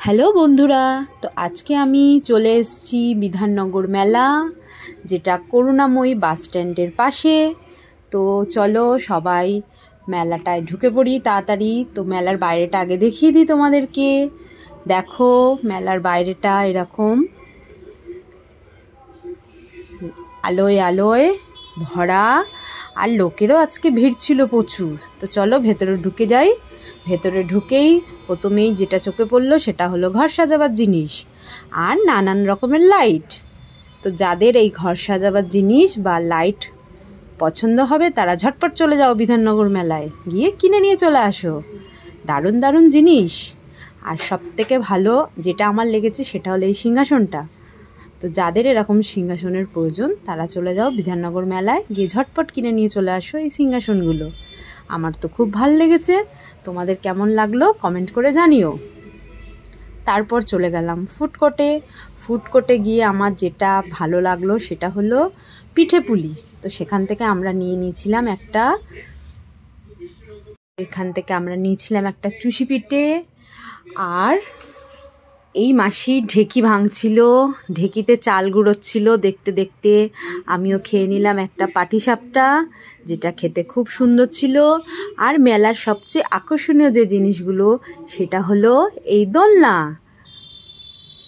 Hello বন্ধুরা, তো আজকে আমি চলে এসেছি বিধাননগর মেলা, যেটা করুণাময়ী বাস স্ট্যান্ডের পাশে। তো চলো সবাই মেলাটায় ঢুকে পড়ি তাড়াতাড়ি। তো মেলার বাইরেটা আগে দেখিয়ে দিই তোমাদেরকে। দেখো মেলার বাইরেটা এরকম আলোয় আলোয় ভরা, আর লোকেরও আজকে ভিড় ছিল প্রচুর। তো চলো ভেতরে ঢুকে যাই। ভেতরে ঢুকেই প্রথমেই যেটা চোখে পড়লো সেটা হলো ঘর সাজাবার জিনিস আর নানান রকমের লাইট। তো যাদের এই ঘর সাজাবার জিনিস বা লাইট পছন্দ হবে তারা ঝটপট চলে যাও বিধাননগর মেলায়, গিয়ে কিনে নিয়ে চলে আসো। দারুণ দারুণ জিনিস। আর সবথেকে ভালো যেটা আমার লেগেছে সেটা হলো এই সিংহাসনটা। তো যাদের এরকম সিংহাসনের প্রয়োজন তারা চলে যাও বিধাননগর মেলায়, গিয়ে ঝটপট কিনে নিয়ে চলে আসো এই সিংহাসনগুলো। আমার তো খুব ভালো লেগেছে, তোমাদের কেমন লাগলো কমেন্ট করে জানিও। তারপর চলে গেলাম ফুডকোর্টে। ফুডকোর্টে গিয়ে আমার যেটা ভালো লাগলো সেটা হলো পিঠে পুলি। তো সেখান থেকে আমরা নিয়েছিলাম একটা চুষি পিঠে। আর এই মাসি ঢেকি ভাঙছিল, ঢেকিতে চাল গুঁড়োচ্ছিল। দেখতে দেখতে আমিও খেয়ে নিলাম একটা পাটিসাপটা, যেটা খেতে খুব সুন্দর ছিল। আর মেলার সবচেয়ে আকর্ষণীয় যে জিনিসগুলো সেটা হলো এই দোলনা।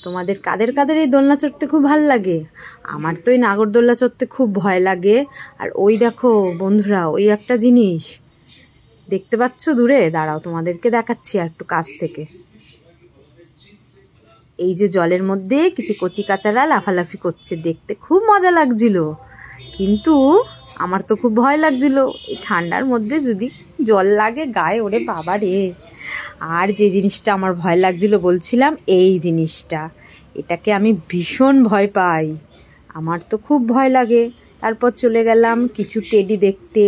তোমাদের কাদের কাদের এই দোলনা চড়তে খুব ভালো লাগে? আমার তো এই নাগরদোলনা চড়তে খুব ভয় লাগে। আর ওই দেখো বন্ধুরা, ওই একটা জিনিস দেখতে পাচ্ছ দূরে, দাঁড়াও তোমাদেরকে দেখাচ্ছি আর একটু কাছ থেকে। এই যে জলের মধ্যে কিছু কচি কাচারা লাফালাফি করছে, দেখতে খুব মজা লাগছিল। কিন্তু আমার তো খুব ভয় লাগছিল, এই ঠান্ডার মধ্যে যদি জল লাগে গায়ে, ওরে বাবা রে। আর যে জিনিসটা আমার ভয় লাগছিল বলছিলাম, এই জিনিসটা, এটাকে আমি ভীষণ ভয় পাই, আমার তো খুব ভয় লাগে। তারপর চলে গেলাম কিছু টেডি দেখতে,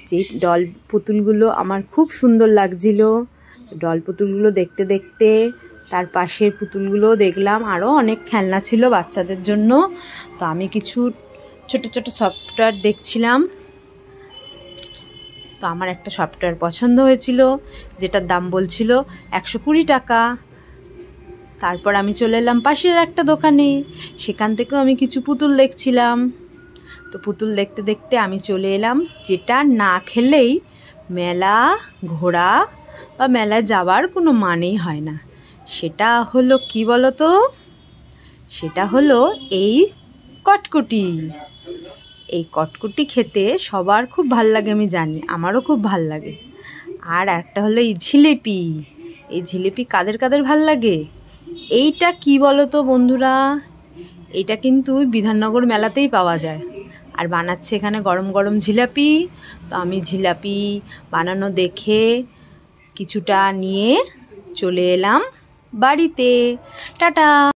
যে ডল পুতুলগুলো আমার খুব সুন্দর লাগছিল। ডল পুতুলগুলো দেখতে দেখতে তার পাশের পুতুলগুলো দেখলাম, আরও অনেক খেলনা ছিল বাচ্চাদের জন্য। তো আমি কিছু ছোট ছোট সফটওয়্যার দেখছিলাম। তো আমার একটা সফটওয়্যার পছন্দ হয়েছিল, যেটার দাম বলছিল 120 টাকা। তারপর আমি চলে এলাম পাশের একটা দোকানে, সেখান থেকেও আমি কিছু পুতুল দেখছিলাম। তো পুতুল দেখতে দেখতে আমি চলে এলাম যেটা না খেলেই মেলা ঘোরা বা মেলায় যাওয়ার কোনো মানেই হয় না। সেটা হলো কি বলো তো? সেটা হলো এই কটকটি। এই কটকটি খেতে সবার খুব ভাল লাগে, আমি জানি, আমারও খুব ভাল লাগে। আর একটা হলো এই জিলিপি। এই জিলিপি কাদের কাদের ভাল লাগে? এইটা কি বলো তো বন্ধুরা, এইটা কিন্তু বিধাননগর মেলাতেই পাওয়া যায়। আর বানাচ্ছে এখানে গরম গরম জিলাপি। তো আমি জিলাপি বানানো দেখে কিছুটা নিয়ে চলে এলাম বাড়িতে। টাটা।